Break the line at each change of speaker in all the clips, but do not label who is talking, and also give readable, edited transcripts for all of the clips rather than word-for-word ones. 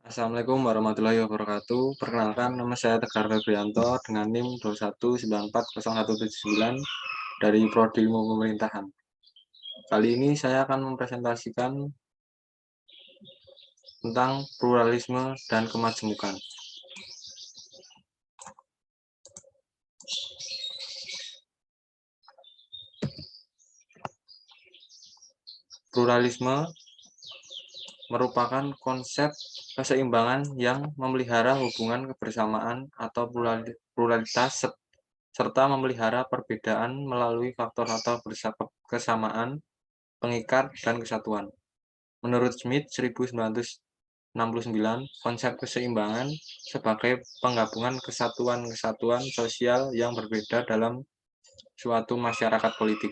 Assalamualaikum warahmatullahi wabarakatuh. Perkenalkan, nama saya Tegar Febrianto dengan NIM 219407179 dari Prodi Ilmu Pemerintahan. Kali ini saya akan mempresentasikan tentang pluralisme dan kemajemukan. Pluralisme merupakan konsep keseimbangan yang memelihara hubungan kebersamaan atau pluralitas serta memelihara perbedaan melalui faktor atau kesamaan, pengikat, dan kesatuan. Menurut Smith 1969, konsep keseimbangan sebagai penggabungan kesatuan-kesatuan sosial yang berbeda dalam suatu masyarakat politik.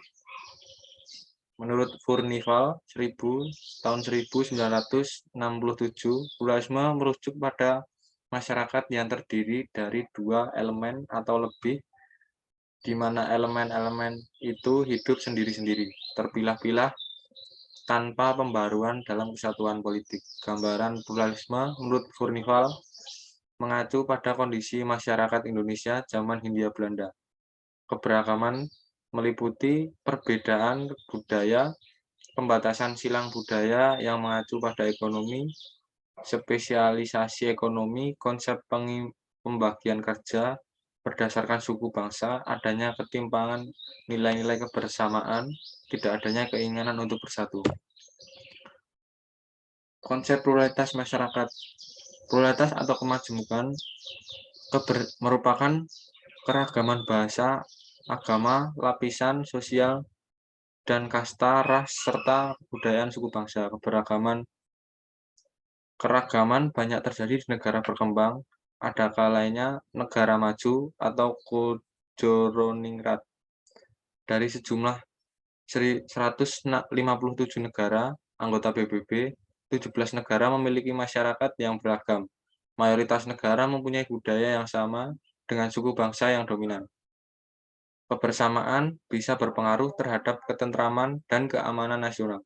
Menurut Furnival tahun 1967, pluralisme merujuk pada masyarakat yang terdiri dari dua elemen atau lebih, di mana elemen-elemen itu hidup sendiri-sendiri, terpilah-pilah, tanpa pembaruan dalam kesatuan politik. Gambaran pluralisme menurut Furnival mengacu pada kondisi masyarakat Indonesia zaman Hindia Belanda. Keberagaman meliputi perbedaan budaya, pembatasan silang budaya yang mengacu pada ekonomi, spesialisasi ekonomi, konsep pembagian kerja berdasarkan suku bangsa, adanya ketimpangan nilai-nilai kebersamaan, tidak adanya keinginan untuk bersatu. Konsep pluralitas masyarakat. Pluralitas atau kemajemukan merupakan keragaman bahasa, agama, lapisan sosial, dan kasta, ras, serta kebudayaan suku bangsa. Keragaman banyak terjadi di negara berkembang, ada kalanya negara maju atau Kujoroningrat. Dari sejumlah 157 negara anggota PBB, 17 negara memiliki masyarakat yang beragam. Mayoritas negara mempunyai budaya yang sama dengan suku bangsa yang dominan. Kebersamaan bisa berpengaruh terhadap ketentraman dan keamanan nasional.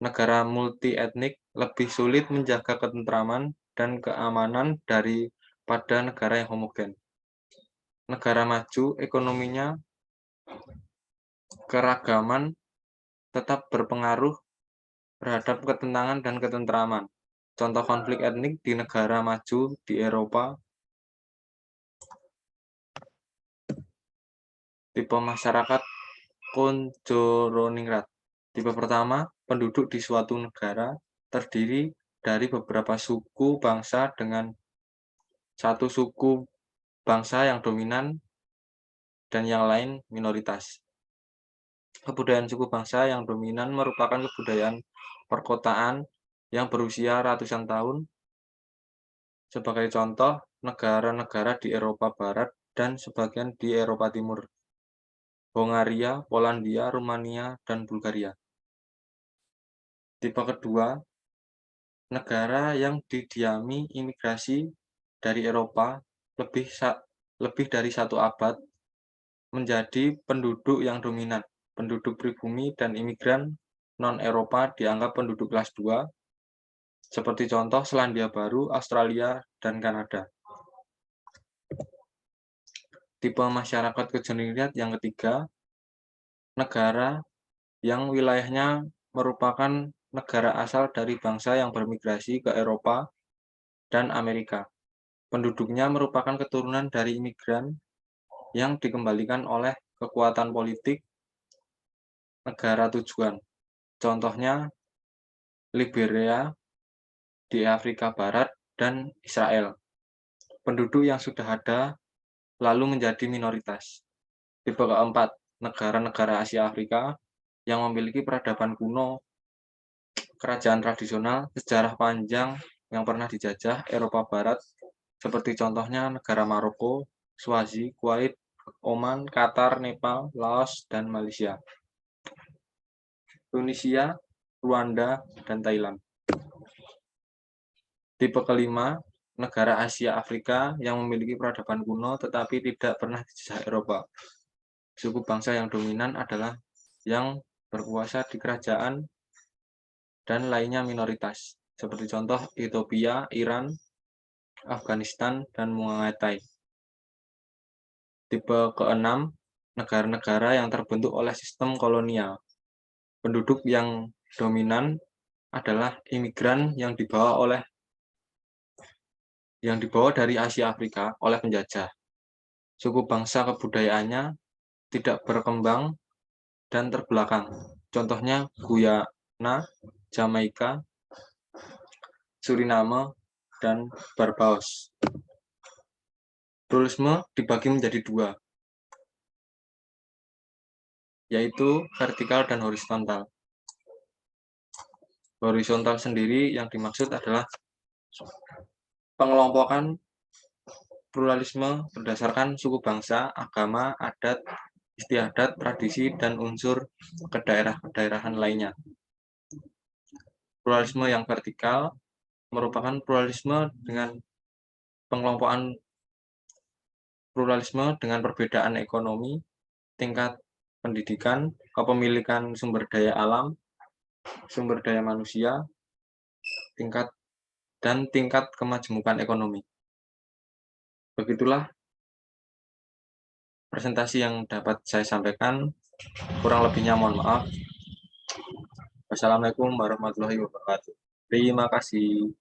Negara multi-etnik lebih sulit menjaga ketentraman dan keamanan daripada negara yang homogen. Negara maju ekonominya keragaman tetap berpengaruh terhadap ketenangan dan ketentraman. Contoh konflik etnik di negara maju di Eropa. Tipe masyarakat Kujoroningrat. Tipe pertama, penduduk di suatu negara terdiri dari beberapa suku bangsa dengan satu suku bangsa yang dominan dan yang lain minoritas. Kebudayaan suku bangsa yang dominan merupakan kebudayaan perkotaan yang berusia ratusan tahun. Sebagai contoh, negara-negara di Eropa Barat dan sebagian di Eropa Timur. Hongaria, Polandia, Rumania, dan Bulgaria. Tipe kedua, negara yang didiami imigrasi dari Eropa lebih dari 1 abad menjadi penduduk yang dominan. Penduduk pribumi dan imigran non-Eropa dianggap penduduk kelas 2, seperti contoh Selandia Baru, Australia, dan Kanada. Tipe masyarakat Kujoroningrat yang ketiga, negara yang wilayahnya merupakan negara asal dari bangsa yang bermigrasi ke Eropa dan Amerika. Penduduknya merupakan keturunan dari imigran yang dikembalikan oleh kekuatan politik negara tujuan. Contohnya Liberia di Afrika Barat dan Israel. Penduduk yang sudah ada lalu menjadi minoritas. Tipe keempat, negara-negara Asia Afrika yang memiliki peradaban kuno, kerajaan tradisional, sejarah panjang yang pernah dijajah Eropa Barat, seperti contohnya negara Maroko, Swazi, Kuwait, Oman, Qatar, Nepal, Laos, dan Malaysia. Tunisia, Rwanda, dan Thailand. Tipe kelima, negara Asia Afrika yang memiliki peradaban kuno tetapi tidak pernah dijajah Eropa. Suku bangsa yang dominan adalah yang berkuasa di kerajaan dan lainnya minoritas. seperti contoh Ethiopia, Iran, Afghanistan, dan Muay Thai. Tipe keenam, negara-negara yang terbentuk oleh sistem kolonial. Penduduk yang dominan adalah imigran yang dibawa dari Asia Afrika oleh penjajah. Suku bangsa kebudayaannya tidak berkembang dan terbelakang. Contohnya Guyana, Jamaika, Suriname, dan Barbados. Pluralisme dibagi menjadi dua, yaitu vertikal dan horizontal. Horizontal sendiri yang dimaksud adalah pengelompokan pluralisme berdasarkan suku bangsa, agama, adat, istiadat, tradisi, dan unsur kedaerahan lainnya. Pluralisme yang vertikal merupakan pluralisme dengan pengelompokan pluralisme dengan perbedaan ekonomi, tingkat pendidikan, kepemilikan sumber daya alam, sumber daya manusia, tingkat kemajemukan ekonomi. Begitulah presentasi yang dapat saya sampaikan. Kurang lebihnya mohon maaf. Wassalamualaikum warahmatullahi wabarakatuh. Terima kasih.